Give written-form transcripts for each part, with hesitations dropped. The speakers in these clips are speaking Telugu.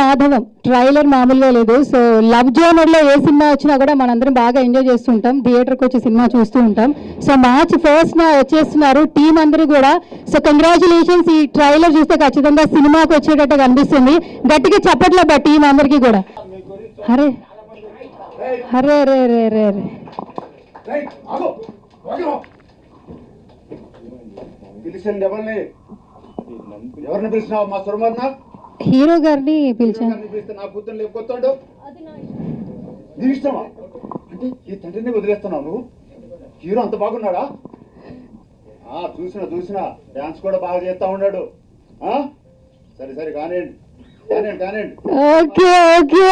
మాధవం ట్రైలర్ మామూలుగా లేదు. సో లవ్ జోనర్లో ఏ సినిమా వచ్చినా కూడా మనందరం బాగా ఎంజాయ్ చేస్తూ ఉంటాం, థియేటర్కి వచ్చి సినిమా చూస్తూ ఉంటాం. సో March 1st వచ్చేస్తున్నారు టీం అందరూ కూడా. So congratulations. ఈ ట్రైలర్ చూస్తే ఖచ్చితంగా సినిమాకి వచ్చేటట్టు కనిపిస్తుంది. గట్టిగా చెప్పట్లే టీం అందరికీ కూడా. అరే అరే అరే అరే అరే అరే ఎవరిని పిలిచినావు? మా సురమర్న హీరో గారిని పిలిచాను. నా కూతురు లేపుకొస్తాడు. నీ ఇష్టమా? అంటే ఈ తండ్రిని వదిలేస్తున్నావు నువ్వు? హీరో అంత బాగున్నాడా? చూసినా డాన్స్ కూడా బాగా చేస్తా ఉన్నాడు. సరే సరే కానివ్వండి. ఓకే ఓకే,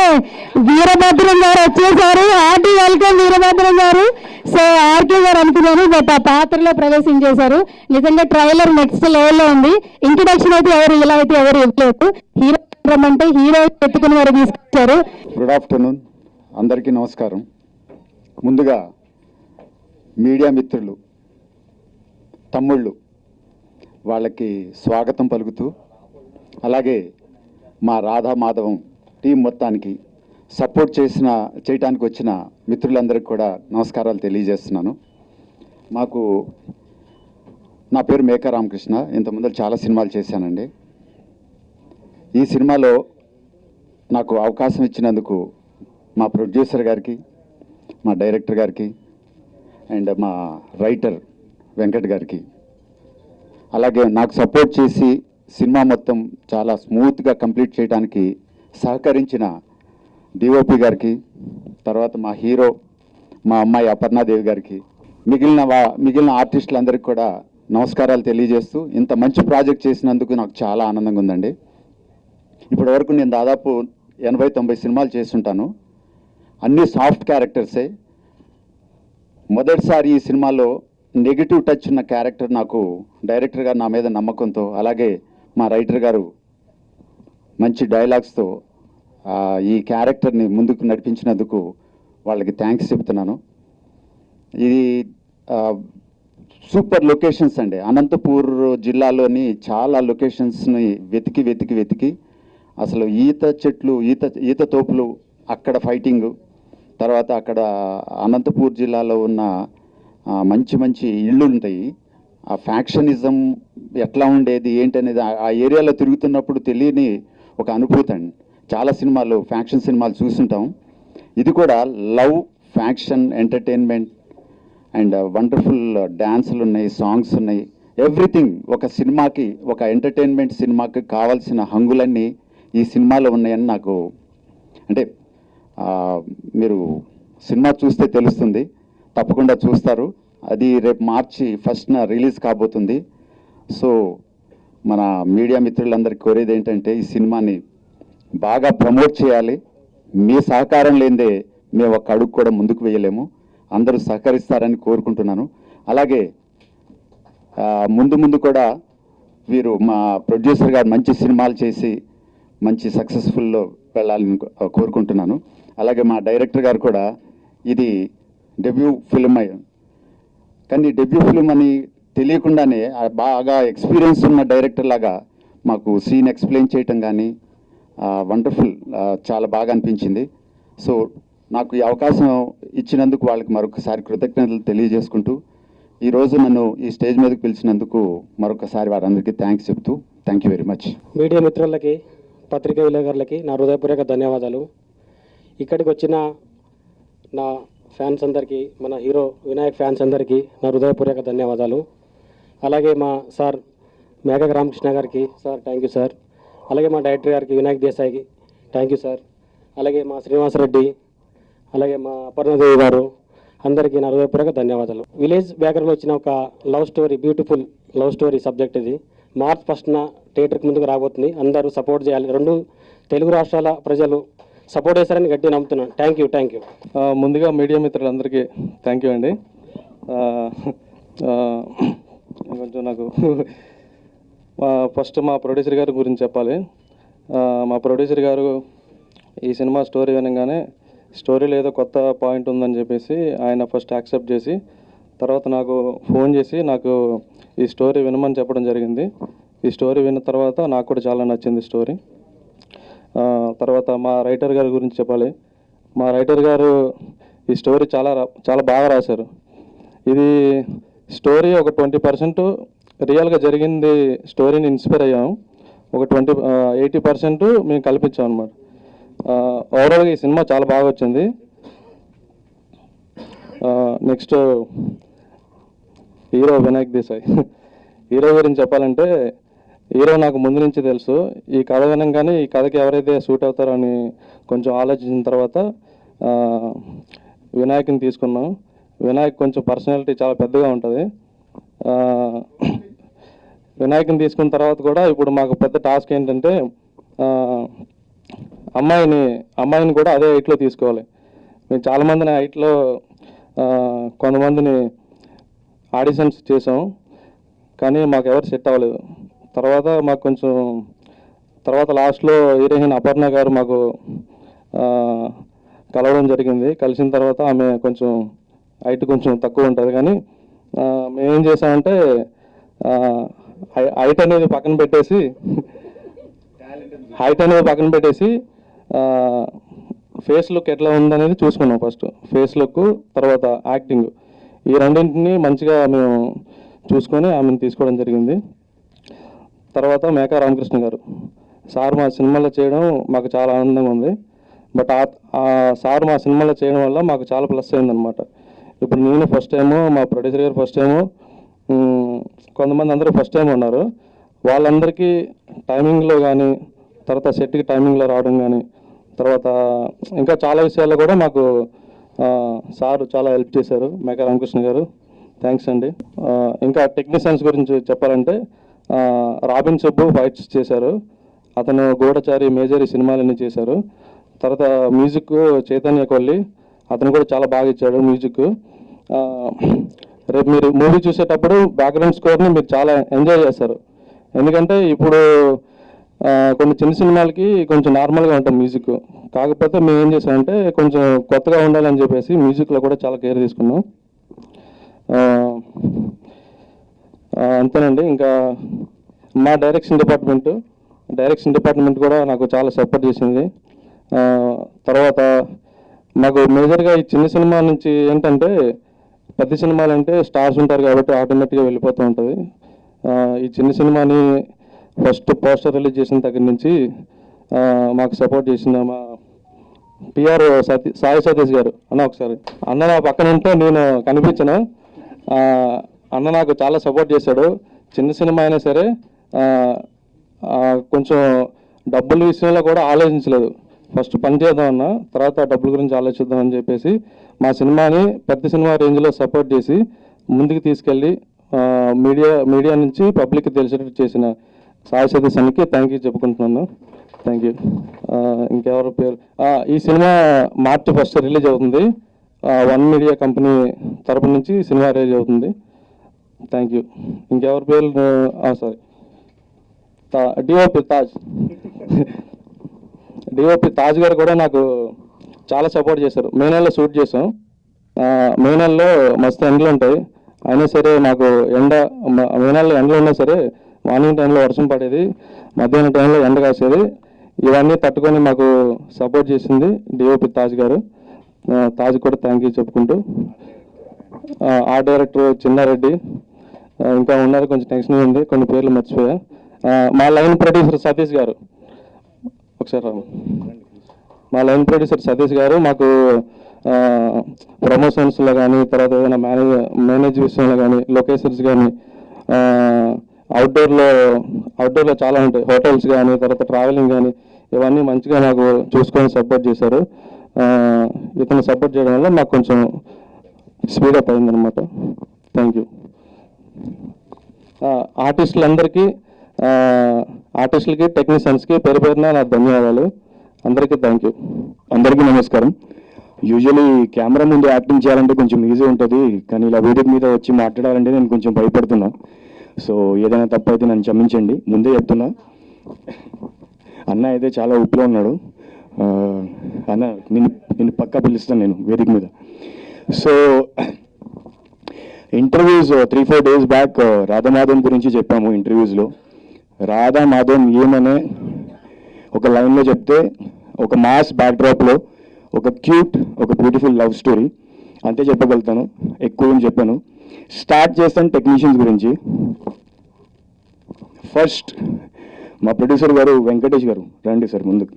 వీరభద్రం గారు వచ్చేసారు. హార్టీ వెల్కమ్ వీరభద్రం గారు. సో ఆర్కే గారు అనుకున్నాను, బట్ ఆ పాత్రలో ప్రవేశించేశారు. నిజంగా ట్రైలర్ నెక్స్ట్ లెవెల్లో ఉంది. ఇంట్రడక్షన్ అయితే ఇలా అయితే ఎవరు ఇవ్వలేదు. హీరో అంటే హీరో ఎత్తుకుని వారు తీసుకొచ్చారు. గుడ్ ఆఫ్టర్నూన్, అందరికీ నమస్కారం. ముందుగా మీడియా మిత్రులు, తమ్ముళ్ళు వాళ్ళకి స్వాగతం పలుకుతూ, అలాగే మా రాధా మాధవం టీం మొత్తానికి సపోర్ట్ చేయడానికి వచ్చిన మిత్రులందరికీ కూడా నమస్కారాలు తెలియజేస్తున్నాను. నా పేరు మేకా రామకృష్ణ. ఇంతకుముందు చాలా సినిమాలు చేశానండి. ఈ సినిమాలో నాకు అవకాశం ఇచ్చినందుకు మా ప్రొడ్యూసర్ గారికి, మా డైరెక్టర్ గారికి అండ్ మా రైటర్ వెంకట్ గారికి, అలాగే నాకు సపోర్ట్ చేసి సినిమా మొత్తం చాలా స్మూత్గా కంప్లీట్ చేయడానికి సహకరించిన డిఓపి గారికి, తర్వాత మా హీరో మా అమ్మాయి అపర్ణాదేవి గారికి, మిగిలిన ఆర్టిస్టులందరికీ కూడా నమస్కారాలు తెలియజేస్తూ, ఇంత మంచి ప్రాజెక్ట్ చేసినందుకు నాకు చాలా ఆనందంగా ఉందండి. ఇప్పటి వరకు నేను దాదాపు 80-90 సినిమాలు చేస్తుంటాను. అన్నీ సాఫ్ట్ క్యారెక్టర్సే. మొదటిసారి ఈ సినిమాలో నెగిటివ్ టచ్ ఉన్న క్యారెక్టర్ నాకు డైరెక్టర్ గారు నా మీద నమ్మకంతో, అలాగే మా రైటర్ గారు మంచి డైలాగ్స్తో ఈ క్యారెక్టర్ని ముందుకు నడిపించినందుకు వాళ్ళకి థ్యాంక్స్ చెప్తున్నాను. ఇది సూపర్ లొకేషన్స్ అండి. అనంతపూర్ జిల్లాలోని చాలా లొకేషన్స్ని వెతికి అసలు ఈత చెట్లు, ఈత తోపులు, అక్కడ ఫైటింగ్, తర్వాత అక్కడ అనంతపూర్ జిల్లాలో ఉన్న మంచి ఇళ్ళు ఉంటాయి. ఆ ఫ్యాక్షనిజం ఎట్లా ఉండేది ఏంటనేది ఆ ఏరియాలో తిరుగుతున్నప్పుడు తెలియని ఒక అనుభూతి అండి. చాలా సినిమాలు, ఫ్యాక్షన్ సినిమాలు చూస్తుంటాం. ఇది కూడా love, faction, entertainment and wonderful డ్యాన్సులు ఉన్నాయి, సాంగ్స్ ఉన్నాయి, ఎవ్రీథింగ్. ఒక సినిమాకి, ఒక ఎంటర్టైన్మెంట్ సినిమాకి కావాల్సిన హంగులన్నీ ఈ సినిమాలో ఉన్నాయని నాకు, అంటే మీరు సినిమా చూస్తే తెలుస్తుంది, తప్పకుండా చూస్తారు. అది రేపు March 1st రిలీజ్ కాబోతుంది. సో మన మీడియా మిత్రులందరికీ కోరేది ఏంటంటే, ఈ సినిమాని బాగా ప్రమోట్ చేయాలి. మీ సహకారం లేనిదే మేము ఒక అడుగు కూడా ముందుకు వేయలేము. అందరూ సహకరిస్తారని కోరుకుంటున్నాను. అలాగే ముందు కూడా వీరు, మా ప్రొడ్యూసర్ గారు మంచి సినిమాలు చేసి మంచి సక్సెస్ఫుల్లో వెళ్ళాలని కోరుకుంటున్నాను. అలాగే మా డైరెక్టర్ గారు కూడా, ఇది డెబ్యూ ఫిల్మ్ కానీ డెబ్యూ ఫిల్మ్ అని తెలియకుండానే బాగా ఎక్స్పీరియన్స్ ఉన్న డైరెక్టర్ లాగా మాకు సీన్ ఎక్స్ప్లెయిన్ చేయటం కానీ వండర్ఫుల్, చాలా బాగా అనిపించింది. సో నాకు ఈ అవకాశం ఇచ్చినందుకు వాళ్ళకి మరొకసారి కృతజ్ఞతలు తెలియజేసుకుంటూ, ఈరోజు నన్ను ఈ స్టేజ్ మీదకి పిలిచినందుకు మరొకసారి వారందరికీ థ్యాంక్స్ చెప్తూ, thank you very much. Media మిత్రులకి, పత్రికా విలేకరులకి నా హృదయపూర్వక ధన్యవాదాలు. ఇక్కడికి వచ్చిన నా ఫ్యాన్స్ అందరికీ, మన హీరో వినాయక్ ఫ్యాన్స్ అందరికీ నా హృదయపూర్వక ధన్యవాదాలు. అలాగే మా సార్ మేఘ రామకృష్ణ గారికి, సార్ థ్యాంక్ యూ సార్. అలాగే మా డైరెక్టర్ గారికి వినాయక్ దేశాయికి థ్యాంక్ యూ సార్. అలాగే మా శ్రీనివాసరెడ్డి, అలాగే మా అపర్ణదేవి గారు, అందరికీ నా హృదయపూర్వక ధన్యవాదాలు. విలేజ్ బ్యాక్గ్రౌండ్లో వచ్చిన ఒక love story, beautiful love story subject ఇది. March 1st థియేటర్కి ముందుకు రాబోతుంది. అందరూ సపోర్ట్ చేయాలి. 2 తెలుగు రాష్ట్రాల ప్రజలు సపోర్ట్ చేస్తారని గట్టి నమ్ముతున్నాను. Thank you. ముందుగా మీడియా మిత్రులందరికీ థ్యాంక్ యూ అండి. కొంచెం నాకు ఫస్ట్ మా ప్రొడ్యూసర్ గారి గురించి చెప్పాలి. మా ప్రొడ్యూసర్ గారు ఈ సినిమా స్టోరీ వినగానే, స్టోరీలో ఏదో కొత్త పాయింట్ ఉందని చెప్పేసి ఆయన ఫస్ట్ యాక్సెప్ట్ చేసి, తర్వాత నాకు ఫోన్ చేసి నాకు ఈ స్టోరీ వినమని చెప్పడం జరిగింది. ఈ స్టోరీ విన్న తర్వాత నాకు కూడా చాలా నచ్చింది స్టోరీ. తర్వాత మా రైటర్ గారి గురించి చెప్పాలి. మా రైటర్ గారు ఈ స్టోరీ చాలా బాగా రాశారు. ఇది స్టోరీ ఒక 20% రియల్గా జరిగింది స్టోరీని ఇన్స్పైర్ అయ్యాము. ఒక 80% మేము కల్పించాం అనమాట. ఓవరాల్గా ఈ సినిమా చాలా బాగా వచ్చింది. Next hero Vinayak Desai. Hero గురించి చెప్పాలంటే హీరో నాకు ముందు నుంచి తెలుసు. ఈ కథ వినంగానే ఈ కథకి ఎవరైతే సూట్ అవుతారో అని కొంచెం ఆలోచించిన తర్వాత వినాయక్ని తీసుకున్నాం. వినాయక్ కొంచెం పర్సనాలిటీ చాలా పెద్దగా ఉంటుంది. వినాయక్ని తీసుకున్న తర్వాత కూడా ఇప్పుడు మాకు పెద్ద టాస్క్ ఏంటంటే అమ్మాయిని కూడా అదే హైట్లో తీసుకోవాలి. మేము చాలామందిని హైట్లో కొంతమందిని ఆడిషన్స్ చేసాం, కానీ మాకు ఎవరు సెట్ అవ్వలేదు. తర్వాత మాకు కొంచెం లాస్ట్లో హీరోయిన్ అపర్ణ గారు మాకు కలవడం జరిగింది. కలిసిన తర్వాత ఆమె కొంచెం హైట్ కొంచెం తక్కువ ఉంటుంది, కానీ మేమేం చేసామంటే హైట్ అనేది పక్కన పెట్టేసి ఫేస్ లుక్ ఎట్లా ఉందనేది చూసుకున్నాం. ఫస్ట్ ఫేస్ లుక్, తర్వాత యాక్టింగ్, ఈ రెండింటిని మంచిగా మేము చూసుకొని ఆమెను తీసుకోవడం జరిగింది. తర్వాత మేకా రామకృష్ణ గారు సార్ మా సినిమాలో చేయడం మాకు చాలా ఆనందంగా ఉంది. బట్ ఆ సార్ మా సినిమాలో చేయడం వల్ల మాకు చాలా ప్లస్ అయిందనమాట. ఇప్పుడు నేను ఫస్ట్ టైము, మా ప్రొడ్యూసర్ గారు ఫస్ట్ టైము, కొంతమంది అందరూ ఫస్ట్ టైం ఉన్నారు. వాళ్ళందరికీ టైమింగ్లో కానీ, తర్వాత సెట్కి టైమింగ్లో రావడం కానీ, తర్వాత ఇంకా చాలా విషయాల్లో కూడా మాకు సార్ చాలా హెల్ప్ చేశారు. మేకా రామకృష్ణ గారు, థ్యాంక్స్ అండి. ఇంకా టెక్నీషియన్స్ గురించి చెప్పాలంటే రాబిన్ సుబ్బు ఫైట్స్ చేశారు. అతను గూఢచారి, మేజర్ సినిమాలన్నీ చేశారు. తర్వాత మ్యూజిక్ చైతన్య కొల్లి, అతను కూడా చాలా బాగా ఇచ్చాడు మ్యూజిక్. రేపు మీరు మూవీ చూసేటప్పుడు బ్యాక్గ్రౌండ్ స్కోర్ని మీరు చాలా ఎంజాయ్ చేస్తారు. ఎందుకంటే ఇప్పుడు కొన్ని చిన్న సినిమాలకి కొంచెం నార్మల్గా ఉంటుంది మ్యూజిక్. కాకపోతే మేము ఏం చేసామంటే కొంచెం కొత్తగా ఉండాలని చెప్పేసి మ్యూజిక్లో కూడా చాలా కేర్ తీసుకున్నాం. అంతేనండి. ఇంకా మా డైరెక్షన్ డిపార్ట్మెంట్ కూడా నాకు చాలా సపోర్ట్ చేసింది. తర్వాత మాకు మేజర్గా ఈ చిన్న సినిమా నుంచి ఏంటంటే, పెద్ద సినిమాలు అంటే స్టార్స్ ఉంటారు కాబట్టి ఆటోమేటిక్గా వెళ్ళిపోతూ ఉంటుంది. ఈ చిన్న సినిమాని ఫస్ట్ పోస్టర్ రిలీజ్ చేసిన దగ్గర నుంచి మాకు సపోర్ట్ చేసిన మా పిఆర్ సాయి సతీష్ గారు. ఒకసారి అన్న నా పక్కన ఉంటే నేను కనిపించను. అన్న నాకు చాలా సపోర్ట్ చేశాడు. చిన్న సినిమా అయినా సరే కొంచెం డబ్బుల విషయంలో కూడా ఆలోచించలేదు. ఫస్ట్ పని చేద్దాం అన్న, తర్వాత డబ్బుల గురించి ఆలోచిద్దాం అని చెప్పేసి మా సినిమాని పెద్ద సినిమా రేంజ్లో సపోర్ట్ చేసి ముందుకు తీసుకెళ్ళి మీడియా నుంచి పబ్లిక్కి తెలిసేటట్టు చేసిన సాయి సతీష్ అన్నకి థ్యాంక్ యూ చెప్పుకుంటున్నాను. Thank you. ఇంకెవరి పేరు, ఈ సినిమా మార్చి 1 రిలీజ్ అవుతుంది. వన్ మీడియా కంపెనీ తరపు నుంచి సినిమా రిలీజ్ అవుతుంది. Thank you. ఇంకెవరి పేరు, సారీ, డిఓపి తాజ్ గారు కూడా నాకు చాలా సపోర్ట్ చేశారు. మే నెలలో షూట్ చేసాం. మే నెలలో మస్తు ఎండలు ఉంటాయి, అయినా సరే నాకు మే నెలలో ఎండలు ఉన్నా సరే మార్నింగ్ టైంలో వర్షం పడేది, మధ్యాహ్నం టైంలో ఎండ కాసేది. ఇవన్నీ తట్టుకొని మాకు సపోర్ట్ చేసింది డిఓపి తాజ్ గారు. తాజ్ కూడా థ్యాంక్ యూ చెప్పుకుంటూ, ఆర్ట్ డైరెక్టర్ చిన్నారెడ్డి, ఇంకా ఉన్నారు, కొంచెం టెన్షన్ ఉంది, కొన్ని పేర్లు మర్చిపోయా. మా లైన్ ప్రొడ్యూసర్ సతీష్ గారు, ఒకసారి మా లైన్ ప్రొడ్యూసర్ సతీష్ గారు మాకు ప్రమోషన్స్లో కానీ, తర్వాత ఏదైనా మేనేజ్ విషయంలో కానీ, లొకేషన్స్ కానీ, అవుట్డోర్లో చాలా ఉంటాయి, హోటల్స్ కానీ, తర్వాత ట్రావెలింగ్ కానీ, ఇవన్నీ మంచిగా నాకు చూసుకొని సపోర్ట్ చేశారు. ఇతను సపోర్ట్ చేయడం వల్ల నాకు కొంచెం స్పీడప్ అయిందనమాట. Thank you. ఆర్టిస్టులకి టెక్నీషియన్స్కి పేరు పేరున నా ధన్యవాదాలు. అందరికీ థ్యాంక్ యూ. అందరికీ నమస్కారం. యూజువలీ కెమెరా ముందు యాక్టింగ్ చేయాలంటే కొంచెం ఈజీ ఉంటుంది, కానీ ఇలా వేదిక మీద వచ్చి మాట్లాడాలంటే నేను కొంచెం భయపడుతున్నా. సో ఏదైనా తప్పు అయితే నన్ను క్షమించండి, ముందే చెప్తున్నా. అన్న అయితే చాలా ఉప్పులో ఉన్నాడు. అన్న నిన్ను పక్కా పిలుస్తాను నేను వేదిక మీద. So interviews 3-4 days back Radhamadhavam గురించి చెప్పాము ఇంటర్వ్యూస్లో. రాధామాధవం ఏమనే ఒక లైన్లో చెప్తే ఒక మాస్ బ్యాక్డ్రాప్లో ఒక క్యూట్ ఒక బ్యూటిఫుల్ లవ్ స్టోరీ అంతే చెప్పగలుగుతాను, ఎక్కువ ఏం చెప్పాను. స్టార్ట్ చేస్తాను టెక్నీషియన్స్ గురించి. ఫస్ట్ మా ప్రొడ్యూసర్ గారు వెంకటేష్ గారు, రండి సార్ ముందుకు.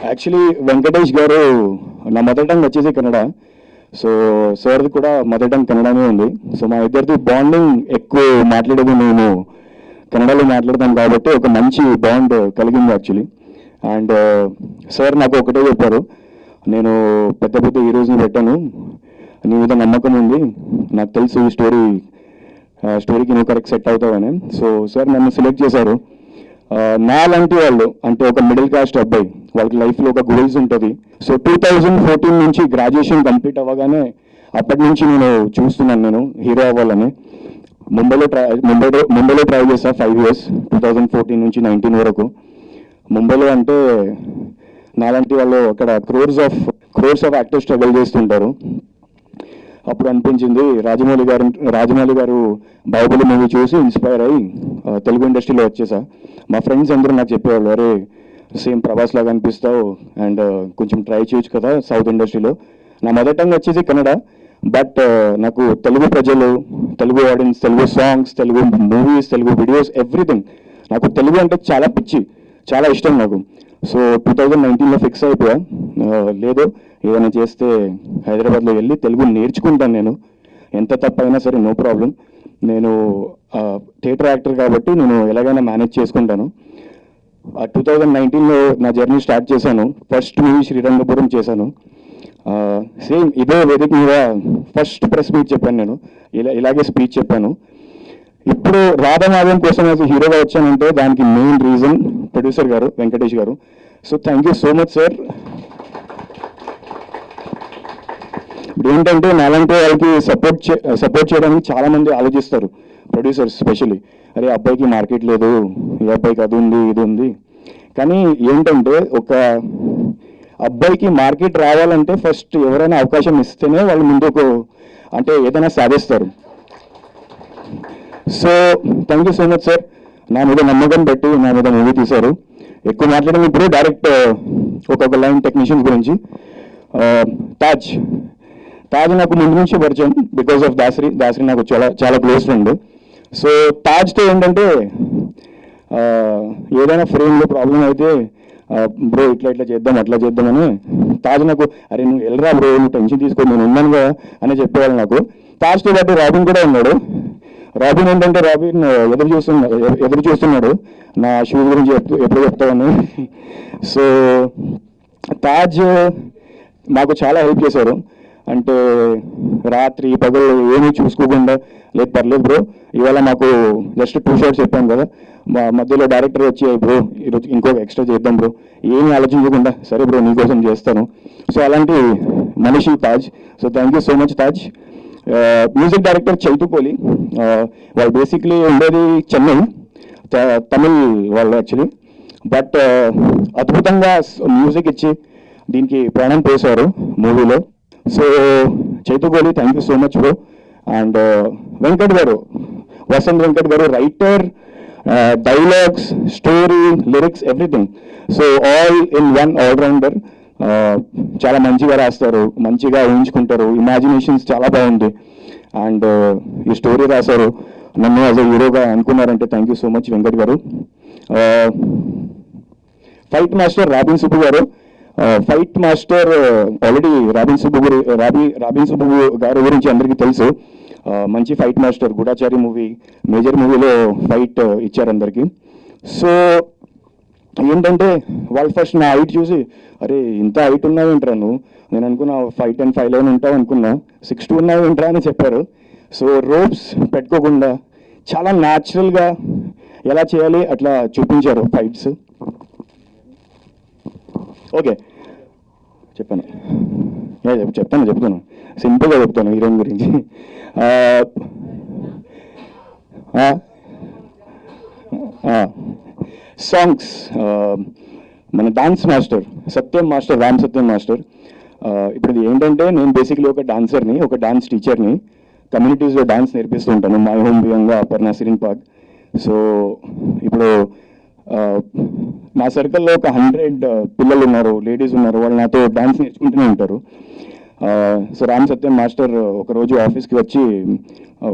యాక్చువల్లీ వెంకటేష్ గారు నా మదర్ టంగ్ వచ్చేసి కన్నడ, సో సార్ది కూడా మదర్ టంగ్ కన్నడనే ఉంది. సో మా ఇద్దరిది బాండింగ్ ఎక్కువ మాట్లాడేది మేము కన్నడలో మాట్లాడతాం కాబట్టి ఒక మంచి బాండ్ కలిగింది యాక్చువల్లీ. అండ్ సార్ నాకు ఒకటే చెప్పారు, నేను పెద్ద పెద్ద హీరోస్ని పెట్టాను, నీ మీద నమ్మకం ఉంది, నాకు తెలుసు ఈ స్టోరీకి నువ్వు కరెక్ట్ సెట్ అవుతావని. సో సార్ నన్ను సెలెక్ట్ చేశారు. నా లాంటి వాళ్ళు అంటే ఒక మిడిల్ క్లాస్ అబ్బాయి, వాళ్ళకి లైఫ్లో ఒక గోల్స్ ఉంటుంది. సో 2014 నుంచి గ్రాడ్యుయేషన్ కంప్లీట్ అవ్వగానే అప్పటి నుంచి నేను చూస్తున్నాను నేను హీరో అవ్వాలని. ముంబైలో ట్రై చేశా 5 years, 2014 నుంచి 19 వరకు. ముంబైలో అంటే నాలాంటి వాళ్ళు అక్కడ క్రోర్స్ ఆఫ్ యాక్టర్స్ స్ట్రగుల్ చేస్తుంటారు. అప్పుడు అనిపించింది రాజమౌళి గారు బాహుబలి మూవీ చూసి ఇన్స్పైర్ అయ్యి తెలుగు ఇండస్ట్రీలో వచ్చేసా. మా ఫ్రెండ్స్ అందరూ నాకు చెప్పేవాళ్ళు, అరే సేమ్ ప్రభాస్ లాగా అనిపిస్తావు అండ్ కొంచెం ట్రై చేయొచ్చు కదా సౌత్ ఇండస్ట్రీలో. నా మదర్ టంగ్ వచ్చేసి కన్నడ, బట్ నాకు తెలుగు ప్రజలు, Telugu audience, Telugu songs, Telugu movies, Telugu videos, everything, నాకు తెలుగు అంటే చాలా పిచ్చి, చాలా ఇష్టం నాకు. సో 2019లో ఫిక్స్ అయిపోయా, లేదు ఏదైనా చేస్తే హైదరాబాద్లో వెళ్ళి తెలుగు నేర్చుకుంటాను నేను, ఎంత తప్పైనా సరే నో ప్రాబ్లం. నేను థియేటర్ యాక్టర్ కాబట్టి నేను ఎలాగైనా మేనేజ్ చేసుకుంటాను. 2019లో నా జర్నీ స్టార్ట్ చేశాను. ఫస్ట్ మూవీ శ్రీరంగపురం చేశాను. సేమ్ ఇదే వేదిక మీద ఫస్ట్ ప్రెస్ మీట్ చెప్పాను నేను, ఇలాగే స్పీచ్ చెప్పాను. ఇప్పుడు రాధమాధవం కోసం హీరోగా వచ్చానంటే దానికి మెయిన్ రీజన్ ప్రొడ్యూసర్ గారు వెంకటేష్ గారు. So thank you so much sir. ఇప్పుడు ఏంటంటే నాలాంటి వాళ్ళకి సపోర్ట్ చేయడానికి చాలామంది ఆలోచిస్తారు, ప్రొడ్యూసర్స్ స్పెషల్లీ, అరే అబ్బాయికి మార్కెట్ లేదు, ఈ అబ్బాయికి అది ఉంది ఇది ఉంది. కానీ ఏంటంటే ఒక అబ్బాయికి మార్కెట్ రావాలంటే ఫస్ట్ ఎవరైనా అవకాశం ఇస్తేనే వాళ్ళు ముందుకు అంటే ఏదైనా సాధిస్తారు. So thank you so much sir, నా మీద నమ్మకం పెట్టి నా మీద మూవీ తీశారు. ఎక్కువ మాట్లాడడం ఇప్పుడు డైరెక్ట్ ఒక్కొక్క లైన్ టెక్నీషియన్స్ గురించి. తాజ్ నాకు ముందు నుంచి పరిచయం బికాస్ ఆఫ్ దాసరి నాకు చాలా క్లోజ్ ఫ్రెండ్. సో తాజ్తో ఏంటంటే ఏదైనా ఫ్రేమ్లో ప్రాబ్లం అయితే బ్రో ఇట్లా చేద్దాం అట్లా చేద్దామని తాజ్ నాకు, అరే నువ్వు వెళ్ళరా బ్రో, నువ్వు టెన్షన్ తీసుకో, నేను ఉన్నాను కదా అని చెప్పేవాళ్ళు నాకు. తాజ్తో పాటు రాబిన్ కూడా ఉన్నాడు. రాబిన్ ఏంటంటే ఎదురు చూస్తున్నాడు నా షూస్ గురించి ఎప్పుడు చెప్తామని. సో తాజ్ మాకు చాలా హెల్ప్ చేశారు. అంటే రాత్రి పగలు ఏమీ చూసుకోకుండా, లేదు పర్లేదు బ్రో ఇవాళ మాకు జస్ట్ 2 shots చెప్పాను కదా, మా మధ్యలో డైరెక్టర్ వచ్చి బ్రో ఈరోజు ఇంకొక ఎక్స్ట్రా చేద్దాం బ్రో, ఏమీ ఆలోచించకుండా సరే బ్రో నీకోసం చేస్తాను. సో అలాంటి మనిషి Taj. So thank you so much Taj. Music director Chaitukoli, వాళ్ళు బేసిక్లీ ఉండేది చెన్నై, తమిళ్ వాళ్ళు యాక్చువల్లీ, బట్ అద్భుతంగా మ్యూజిక్ ఇచ్చి దీనికి ప్రాణం పోసారు మూవీలో. So Chaitukoli thank you so much bro. And Venkat garu, Vasanth Venkat garu, writer, dialogues, story, lyrics, everything. So all in one, allrounder. చాలా మంచిగా రాస్తారు, మంచిగా ఊహించుకుంటారు, ఇమాజినేషన్స్ చాలా బాగుంది. అండ్ ఈ స్టోరీ రాశారు, నన్ను యాజ్ ఎ హీరోగా అనుకున్నారంటే thank you so much Venkat garu. Fight master Robin Subbu garu. Fight master already Robin Subbu గారి గురించి అందరికీ తెలుసు. మంచి fight master, Goodachari movie, Major మూవీలో ఫైట్ ఇచ్చారు అందరికీ. సో ఏంటంటే వాళ్ళు ఫస్ట్ నా హైట్ చూసి, అరే ఇంత హైట్ ఉన్నావు ఏంట్రా నువ్వు, నేను అనుకున్నా 5'10", 5'11" ఉంటావు అనుకున్నా, 6'2" ఉన్నావు ఏంట్రా అని చెప్పారు. సో రోప్స్ పెట్టుకోకుండా చాలా న్యాచురల్గా ఎలా చేయాలి అట్లా చూపించారు ఫైట్స్. ఓకే చెప్తాను సింపుల్గా చెప్తాను హీరోయిన్ గురించి. సాంగ్స్, మన dance master Ram Satyam master. ఇప్పుడు ఇది ఏంటంటే నేను బేసిక్లీ ఒక డాన్సర్ని, ఒక డాన్స్ టీచర్ని, కమ్యూనిటీస్లో డాన్స్ నేర్పిస్తూ ఉంటాను, మై హోమ్ బియంగా, అపర్ నసీరిన్ పార్క్. సో ఇప్పుడు నా సర్కిల్లో ఒక 100 పిల్లలు ఉన్నారు, లేడీస్ ఉన్నారు, వాళ్ళు నాతో డాన్స్ నేర్చుకుంటూనే ఉంటారు. సో రామ్ సత్యం మాస్టర్ ఒకరోజు ఆఫీస్కి వచ్చి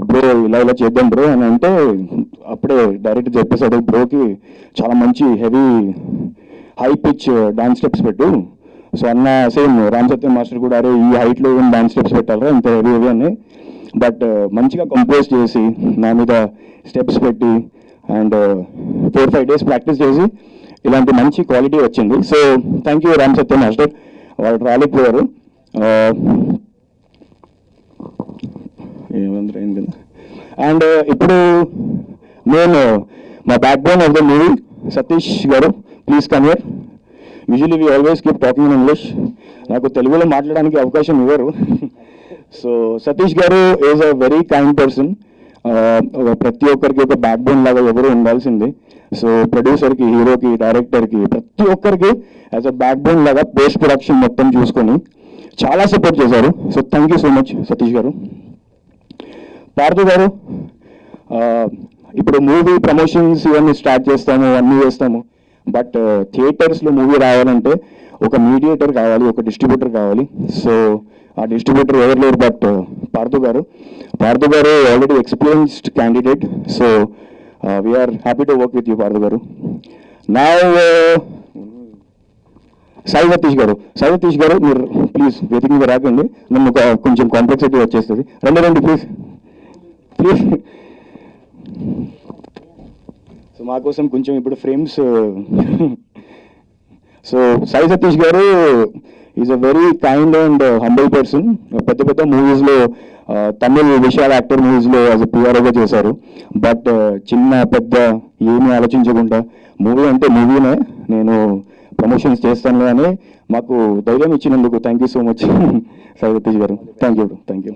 బ్రో ఇలా ఇలా చేద్దాం బ్రో అని అంటే అప్పుడే డైరెక్ట్ చెప్పేసాడు, బ్రోకి చాలా మంచి heavy high pitch dance steps పెట్టు. సో అన్న సేమ్ రామ్ సత్యం మాస్టర్ కూడా అరే ఈ హైట్లో ఏం డాన్స్ స్టెప్స్ పెట్టారా ఇంత హెవీ హెవీ అని, బట్ మంచిగా కంపోజ్ చేసి నా మీద స్టెప్స్ పెట్టి అండ్ 4-5 days ప్రాక్టీస్ చేసి ఇలాంటి మంచి క్వాలిటీ వచ్చింది. So thank you Ram Satyam master, వాళ్ళు రాలేకపోయారు. ఏమందరూ అయింది. అండ్ ఇప్పుడు నేను మా backbone of the movie Satish garu, please come here. Usually we always keep talking in English, నాకు తెలుగులో మాట్లాడడానికి అవకాశం ఇవ్వరు. So Satish garu is a very kind person. ప్రతి ఒక్కరికి ఒక బ్యాక్ బోన్ లాగా ఎవరు ఉండాల్సింది. సో ప్రొడ్యూసర్కి, హీరోకి, డైరెక్టర్కి, ప్రతి ఒక్కరికి యాజ్ అ బ్యాక్ బోన్ లాగా పోస్ట్ ప్రొడక్షన్ మొత్తం చూసుకొని చాలా సపోర్ట్ చేశారు. So thank you so much Satish గారు. పార్థు గారు, ఇప్పుడు మూవీ ప్రమోషన్స్ ఇవన్నీ స్టార్ట్ చేస్తాము, అన్నీ చేస్తాము, బట్ థియేటర్స్లో మూవీ రావాలంటే ఒక మీడియేటర్ కావాలి, ఒక డిస్ట్రిబ్యూటర్ కావాలి. సో ఆ డిస్ట్రిబ్యూటర్ ఎవరు లేరు but Partha garu. Parthu garu already experienced candidate. So we are happy to work with you Parthu garu. నా సాయి సతీష్ గారు, సాయి సతీష్ గారు మీరు ప్లీజ్ వేదిక మీద రాకండి, నన్ను కొంచెం కాంప్లెక్సిటీ వచ్చేస్తుంది. రండి ప్లీజ్ ప్లీజ్. సో మా కోసం కొంచెం ఇప్పుడు frames. So Sai Satish garu is a very kind and humble person. పెద్ద పెద్ద మూవీస్లో, తమిళ్ విశాల్ యాక్టర్ మూవీస్లో యాజ్ అ పిఆర్ఓగా చేశారు. బట్ చిన్న పెద్ద ఏమీ ఆలోచించకుండా మూవీ అంటే మూవీనే, నేను ప్రమోషన్స్ చేస్తాను అని మాకు ధైర్యం ఇచ్చినందుకు thank you so much Sai Satish garu. Thank you.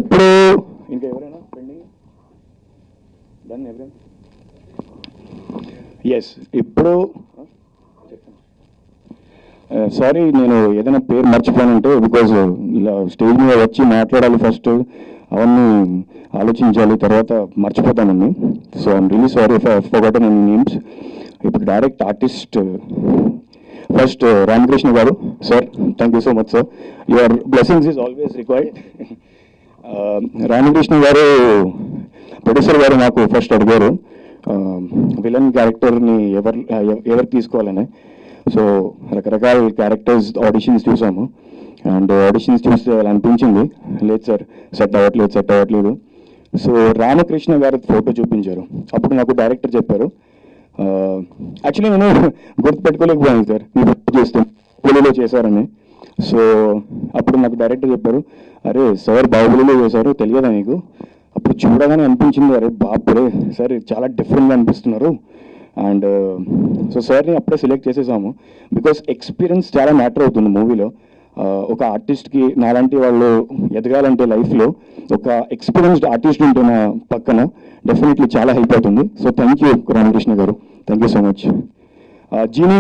ఇప్పుడు ఇంకా ఎవరైనా పెండింగ్ డన్ ఎవరైనా? ఎస్, ఇప్పుడు సారీ నేను ఏదైనా పేరు మర్చిపోయానంటే బికాజ్ ఇలా స్టేజ్ మీద వచ్చి మాట్లాడాలి, ఫస్ట్ అవన్నీ ఆలోచించాలి, తర్వాత మర్చిపోతానండి. So I'm really sorry if I forgotten any names. ఇప్పుడు direct artist first Ramakrishna garu. Sir thank you so much sir, your blessings is always required. Ramakrishna garu producer గారు నాకు ఫస్ట్ అడిగారు విలన్ క్యారెక్టర్ని ఎవరు తీసుకోవాలని. సో రకరకాల క్యారెక్టర్స్ ఆడిషన్స్ చూసాము అండ్ ఆడిషన్స్ చూస్తే అలా అనిపించింది, లేదు సార్ సెట్ అవ్వట్లేదు. సో రామకృష్ణ గారి ఫోటో చూపించారు. అప్పుడు నాకు డైరెక్టర్ చెప్పారు, యాక్చువల్లీ నేను గుర్తుపెట్టుకోలేకపోయాను సార్ మీ ఫోటో చేస్తే బాహుబలిలో చేశారని. సో అప్పుడు నాకు డైరెక్టర్ చెప్పారు, అరే సార్ బాహుబలిలో చేశారు తెలియదా నీకు? అప్పుడు చూడగానే అనిపించింది, అరే బాపురే సార్ చాలా డిఫరెంట్గా అనిపిస్తున్నారు. అండ్ సో సార్ని అప్పుడే సెలెక్ట్ చేసేసాము బికాస్ ఎక్స్పీరియన్స్ చాలా మ్యాటర్ అవుతుంది మూవీలో. ఒక ఆర్టిస్ట్కి నాలాంటి వాళ్ళు ఎదగాలంటే లైఫ్లో ఒక ఎక్స్పీరియన్స్డ్ ఆర్టిస్ట్ ఉంటే నా పక్కన డెఫినెట్లీ చాలా హెల్ప్ అవుతుంది. So thank you Ramakrishna garu, thank you so much. Jeeni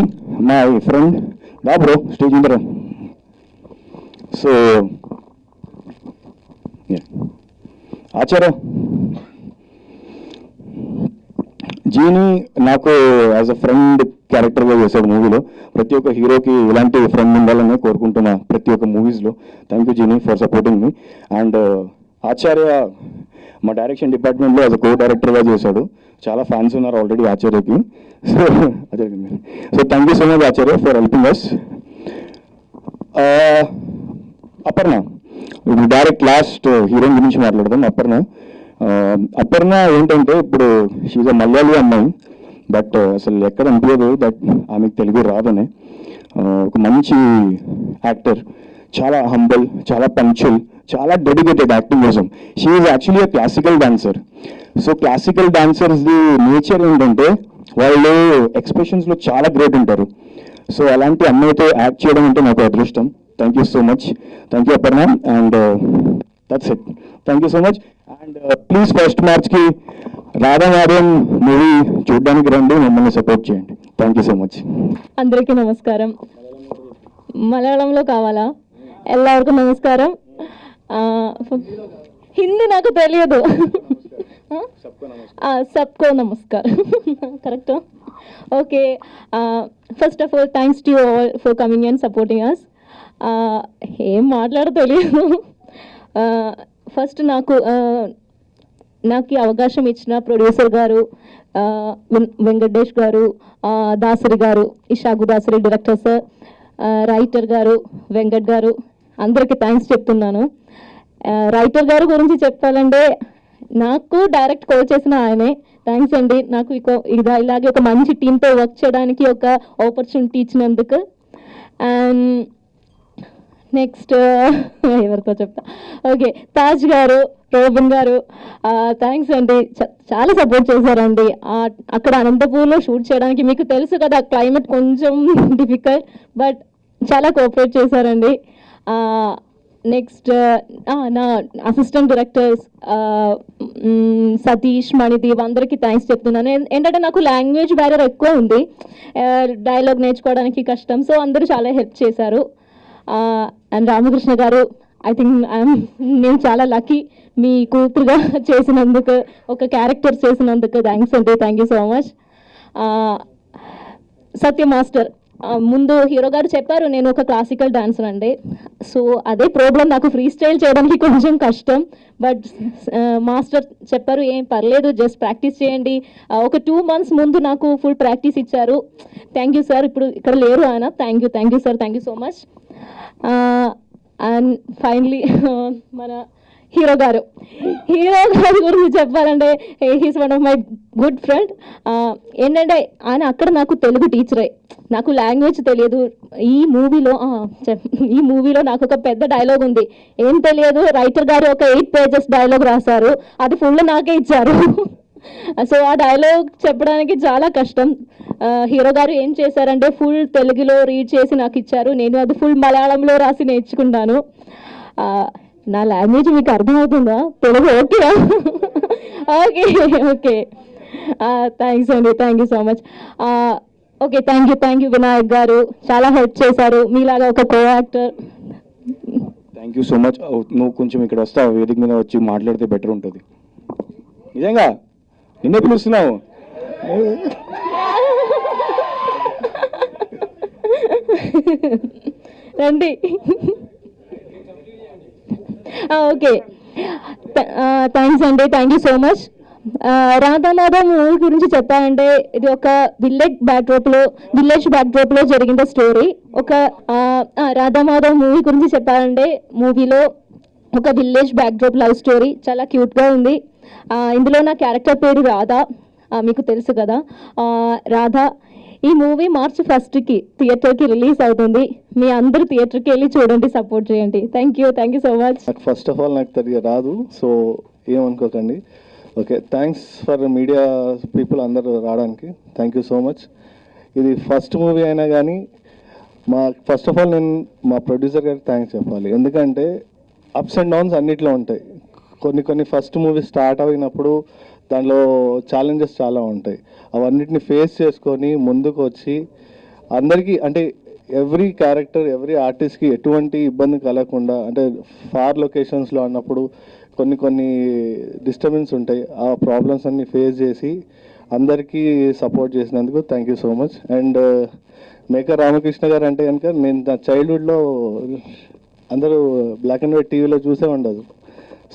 my friend, రా బ్రో స్టేజ్ మీద. సో ఆచార్య జీని నాకు యాజ్ అ ఫ్రెండ్ క్యారెక్టర్గా చేశాడు మూవీలో. ప్రతి ఒక్క హీరోకి ఇలాంటి ఫ్రెండ్ ఉండాలని కోరుకుంటున్నా ప్రతి ఒక్క మూవీస్లో. Thank you Jeeni for supporting me. And Acharya మా డైరెక్షన్ డిపార్ట్మెంట్లో యాజ్ అ కో డైరెక్టర్గా చేశాడు. చాలా ఫ్యాన్స్ ఉన్నారు ఆల్రెడీ ఆచార్యకి. So thank you so much Acharya for helping us. Aparna, ఇప్పుడు డైరెక్ట్ లాస్ట్ హీరోయిన్ గురించి మాట్లాడదాం. అపర్ణ ఏంటంటే ఇప్పుడు షీజ్ అ మలయాళీ అమ్మాయి, బట్ అసలు ఎక్కడ అనిపించదు దట్ ఆమెకు తెలుగు రాదని. ఒక మంచి యాక్టర్, చాలా హంబల్, చాలా పంక్చువల్, చాలా డెడికేటెడ్ యాక్టింగ్ కోసం. She is actually a classical dancer. So classical డాన్సర్స్ది నేచర్ ఏంటంటే వాళ్ళు ఎక్స్ప్రెషన్స్లో చాలా గ్రేట్ ఉంటారు. సో అలాంటి అమ్మాయితో యాక్ట్ చేయడం అంటే నాకు అదృష్టం. Thank you so much, thank you Aparna. And that's it, thank you so much. And please first మార్చ్కి రాధానార్యం మూవీ చూడడానికి రండి, మమ్మల్ని సపోర్ట్ చేయండి. Thank you so much. అందరికీ నమస్కారం. మలయాళంలో కావాలా? ఎల్లరికూ నమస్కారం. హిందీ నాకు తెలియదు. सबको नमस्कार correct okay first of all thanks to you all for coming and supporting us ఏం మాట్లాడో తెలియదు ఫస్ట్ నాకు ఈ అవకాశం ఇచ్చిన ప్రొడ్యూసర్ గారు వెంకటేష్ గారు దాసరి గారు ఇషాగు దాసరి డైరెక్టర్ సార్ రైటర్ గారు వెంకట్ గారు అందరికీ థ్యాంక్స్ చెప్తున్నాను రైటర్ గారు గురించి చెప్పాలంటే నాకు డైరెక్ట్ కాల్ చేసిన ఆయనే థ్యాంక్స్ అండి నాకు ఇలాగే ఒక మంచి టీంతో వర్క్ చేయడానికి ఒక ఆపర్చునిటీ ఇచ్చినందుకు అండ్ నెక్స్ట్ ఎవరితో చెప్తా ఓకే తాజ్ గారు రోబిన్ గారు థ్యాంక్స్ అండి చాలా సపోర్ట్ చేశారండి అక్కడ అనంతపూర్లో షూట్ చేయడానికి మీకు తెలుసు కదా క్లైమేట్ కొంచెం డిఫికల్ట్ బట్ చాలా కోఆపరేట్ చేశారండి నెక్స్ట్ నా అసిస్టెంట్ డైరెక్టర్స్ సతీష్ మణిదీప్ అందరికీ థ్యాంక్స్ చెప్తున్నాను ఏంటంటే నాకు లాంగ్వేజ్ బ్యారియర్ ఎక్కువ ఉంది డైలాగ్ నేర్చుకోవడానికి కష్టం సో అందరూ చాలా హెల్ప్ చేశారు అండ్ రామకృష్ణ గారు ఐ థింక్ నేను చాలా లక్కీ మీ కూతురుగా చేసినందుకు ఒక క్యారెక్టర్ చేసినందుకు థ్యాంక్స్ అండి thank you so much Satya master ముందు హీరో గారు చెప్పారు నేను ఒక క్లాసికల్ డాన్సర్ అండి సో అదే ప్రాబ్లం నాకు ఫ్రీ స్టైల్ చేయడానికి కొంచెం కష్టం బట్ మాస్టర్ చెప్పారు ఏం పర్లేదు జస్ట్ ప్రాక్టీస్ చేయండి ఒక 2 months ముందు నాకు ఫుల్ ప్రాక్టీస్ ఇచ్చారు థ్యాంక్ యూ సార్ ఇప్పుడు ఇక్కడ లేరు ఆయన thank you sir thank you so much and finally మన హీరో గారు గురించి చెప్పాలంటే he's one of my good friend ఏంటంటే ఆయన అక్కడ నాకు తెలుగు టీచరే నాకు లాంగ్వేజ్ తెలియదు ఈ మూవీలో నాకు ఒక పెద్ద డైలాగ్ ఉంది ఏం తెలియదు రైటర్ గారు ఒక 8 pages డైలాగ్ రాశారు అది ఫుల్ నాకే ఇచ్చారు సో ఆ డైలాగ్ చెప్పడానికి చాలా కష్టం హీరో గారు ఏం చేశారంటే ఫుల్ తెలుగులో రీడ్ చేసి నాకు ఇచ్చారు నేను అది ఫుల్ మలయాళంలో రాసి నేర్చుకున్నాను నా లాంగ్వేజ్ మీకు అర్థమవుతుందా Telugu okay okay okay thanks అండి thank you so much okay thank you Vinayak garu చాలా హెల్ప్ చేశారు మీలాగా ఒక co actor thank you so much నువ్వు కొంచెం ఇక్కడ వస్తావు వేదిక మీద వచ్చి మాట్లాడితే బెటర్ ఉంటుంది నిజంగా నిన్నే పిలుస్తున్నావు రండి ఓకే థ్యాంక్స్ అండి thank you so much Radhamadhav movie గురించి చెప్పాలంటే ఇది ఒక విలేజ్ బ్యాక్డ్రాప్లో జరిగిన స్టోరీ ఒక రాధామాధవ్ మూవీ గురించి చెప్పాలంటే మూవీలో ఒక విలేజ్ బ్యాక్డ్రాప్ లవ్ స్టోరీ చాలా క్యూట్గా ఉంది ఇందులో నా క్యారెక్టర్ పేరు రాధా మీకు తెలుసు కదా రాధా ఈ మూవీ March 1st థియేటర్కి రిలీజ్ అవుతుంది మీ అందరూ థియేటర్కి వెళ్ళి చూడండి సపోర్ట్ చేయండి thank you so much first of all నాకు తెలియ రాదు సో ఏమనుకోకండి okay thanks for media people అందరూ రావడానికి థ్యాంక్ యూ సో మచ్ ఇది ఫస్ట్ మూవీ అయినా కానీ ఫస్ట్ ఆఫ్ ఆల్ నేను మా ప్రొడ్యూసర్ గారికి థ్యాంక్స్ చెప్పాలి ఎందుకంటే అప్స్ అండ్ డౌన్స్ అన్నిట్లో ఉంటాయి కొన్ని ఫస్ట్ మూవీ స్టార్ట్ అయినప్పుడు దానిలో ఛాలెంజెస్ చాలా ఉంటాయి అవన్నిటిని ఫేస్ చేసుకొని ముందుకు వచ్చి అందరికీ అంటే ఎవ్రీ క్యారెక్టర్ ఎవ్రీ ఆర్టిస్ట్కి ఎటువంటి ఇబ్బంది కలగకుండా అంటే ఫార్ లొకేషన్స్లో అన్నప్పుడు కొన్ని డిస్టర్బెన్స్ ఉంటాయి ఆ ప్రాబ్లమ్స్ అన్ని ఫేస్ చేసి అందరికీ సపోర్ట్ చేసినందుకు thank you so much and maker Ramakrishna గారు అంటే కనుక నేను నా చైల్డ్హుడ్లో అందరూ బ్లాక్ అండ్ వైట్ టీవీలో చూసే ఉండదు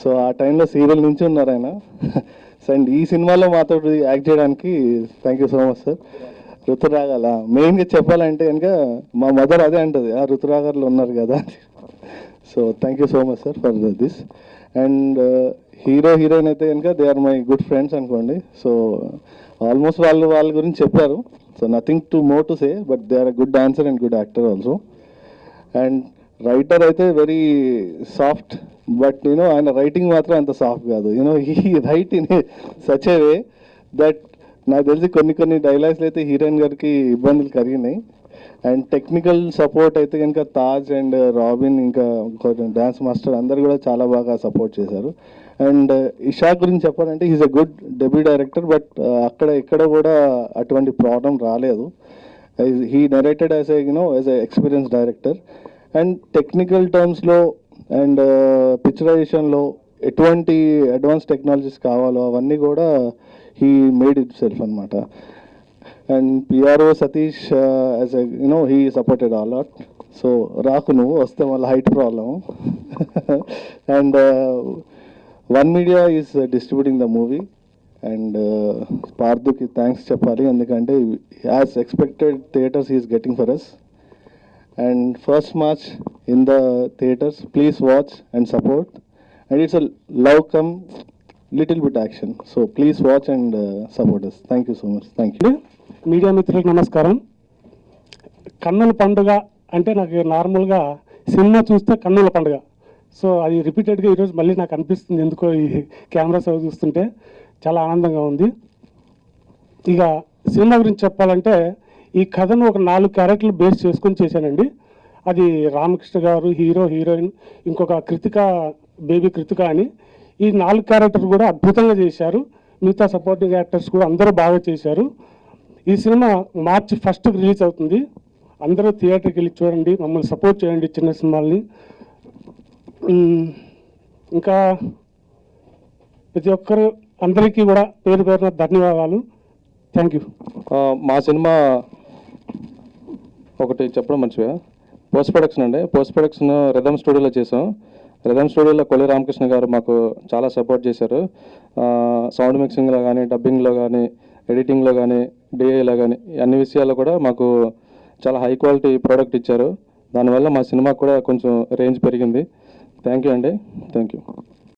సో ఆ టైంలో సీరియల్ నుంచి ఉన్నారు ఆయన అండ్ ఈ సినిమాలో మాతో యాక్ట్ చేయడానికి thank you so much sir ఋతురాగాల మెయిన్గా చెప్పాలంటే కనుక మా మదర్ అదే అంటుంది ఋతురాగాలు ఉన్నారు కదా so thank you so much sir for this and heroine అయితే కనుక they are my good friends అనుకోండి సో ఆల్మోస్ట్ వాళ్ళ గురించి చెప్పారు so nothing to more to say but they are a good dancer and good actor also and writer అయితే వెరీ సాఫ్ట్ బట్ ఆయన రైటింగ్ మాత్రం అంత సాఫ్ట్ కాదు he write in such a way that నాకు తెలిసి కొన్ని డైలాగ్స్లో అయితే హీరోయిన్ గారికి ఇబ్బందులు కలిగినాయి అండ్ టెక్నికల్ సపోర్ట్ అయితే కనుక తాజ్ అండ్ రాబిన్ ఇంకా కొంచెం డ్యాన్స్ మాస్టర్ అందరు కూడా చాలా బాగా సపోర్ట్ చేశారు అండ్ ఇషా గురించి చెప్పాలంటే is a good debut director but ఎక్కడ కూడా అటువంటి ప్రాబ్లం రాలేదు he narrated as as a experience director and technical టర్మ్స్లో అండ్ పిక్చరైజేషన్లో ఎటువంటి అడ్వాన్స్ టెక్నాలజీస్ కావాలో అవన్నీ కూడా హీ మేడ్ ఇట్ సెల్ఫ్ అనమాట. And PRO Satish as he supported a lot. So రాకు నువ్వు వస్తే మళ్ళీ height problem. And one media is distributing the movie. And పార్థుకి థ్యాంక్స్ చెప్పాలి, ఎందుకంటే as expected theatres is getting for us. And first March in the theaters, please watch and support. And it's a love come little bit action, so please watch and support us. Thank you so much. Thank you. Media మిత్రులకు నమస్కారం. కన్నుల పండుగ అంటే నాకు నార్మల్గా సినిమా చూస్తే కన్నుల పండుగ. సో అది రిపీటెడ్గా ఈరోజు మళ్ళీ నాకు అనిపిస్తుంది, ఎందుకో ఈ కెమెరాస్ అవి చూస్తుంటే చాలా ఆనందంగా ఉంది. ఇక సినిమా గురించి చెప్పాలంటే ఈ కథను ఒక 4 క్యారెక్టర్లు బేస్ చేసుకొని చేశానండి. అది రామకృష్ణ గారు హీరో, హీరోయిన్, ఇంకొక కృతిక, బేబీ కృతిక అని. ఈ 4 క్యారెక్టర్ కూడా అద్భుతంగా చేశారు. మిగతా సపోర్టింగ్ యాక్టర్స్ కూడా అందరూ బాగా చేశారు. ఈ సినిమా March 1st రిలీజ్ అవుతుంది. అందరూ థియేటర్కి వెళ్ళి చూడండి, మమ్మల్ని సపోర్ట్ చేయండి చిన్న సినిమాల్ని. ఇంకా ప్రతి ఒక్కరు అందరికీ కూడా పేరు పేరున ధన్యవాదాలు. Thank you. మా సినిమా ఒకటి చెప్పడం మంచిగా, పోస్ట్ ప్రొడక్షన్ అండి. పోస్ట్ ప్రొడక్షన్ రిథమ్ స్టూడియోలో చేసాం. రిథమ్ స్టూడియోలో కొల్లి రామకృష్ణ గారు మాకు చాలా సపోర్ట్ చేశారు. సౌండ్ మిక్సింగ్లో కానీ, డబ్బింగ్లో కానీ, ఎడిటింగ్లో కానీ, డిఐలో కానీ అన్ని విషయాల్లో కూడా మాకు చాలా హై క్వాలిటీ ప్రోడక్ట్ ఇచ్చారు. దానివల్ల మా సినిమా కూడా కొంచెం రేంజ్ పెరిగింది. థ్యాంక్ యూ అండి. Thank you.